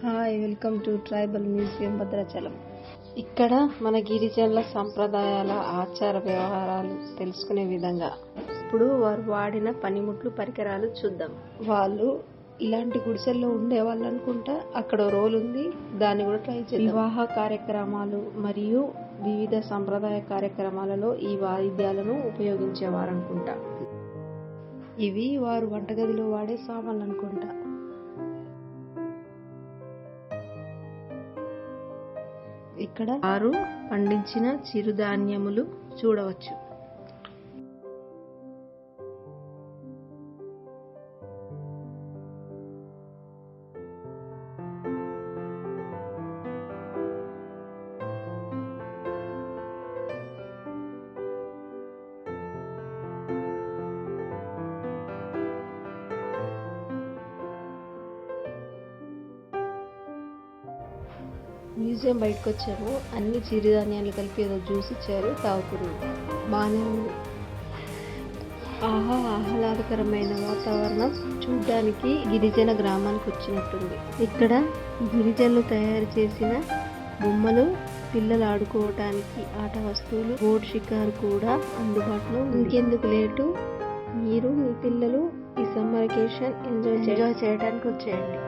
Hi, welcome to tribal museum Bhadrachalam. ఇక్కడ మన గిరిజనుల సంప్రదాయాల ఆచార వ్యవహారాలు తెలుసుకునే విధంగా ఇప్పుడు వారు వాడిన పనిముట్లు పరికరాలు చూద్దాం. వాళ్ళు ఇలాంటి గుడిసెల్లో ఉండేవాళ్ళు అనుకుంటా. అక్కడ రోల్ ఉంది, దాన్ని కూడా ట్రై చేద్దాం. వివాహ కార్యక్రమాలు మరియు వివిధ సంప్రదాయ కార్యక్రమాలలో ఈ వాయిద్యాలను ఉపయోగించేవారు అనుకుంటా. ఇవి వారు వంటగదిలో వాడే సామాన్లు అనుకుంటా. ఇక్కడ వారు పండించిన చిరుధాన్యములు చూడవచ్చు. మ్యూజియం బయటకు వచ్చాము. అన్ని చిరుధాన్యాలు కలిపి ఏదో జ్యూస్ ఇచ్చారు, తాగుతున్నాం. బాగానే ఉంది. ఆహ్లాదకరమైన వాతావరణం. చూడ్డానికి గిరిజన గ్రామానికి వచ్చినట్టుంది. ఇక్కడ గిరిజనులు తయారు చేసిన బొమ్మలు, పిల్లలు ఆడుకోవటానికి ఆట వస్తువులు, బోట్ షికారు కూడా అందుబాటులో. ఇంకెందుకు లేటు, మీరు మీ పిల్లలు ఈ సమ్మర్ వెకేషన్ ఎంజాయ్ చేయడానికి వచ్చేయండి.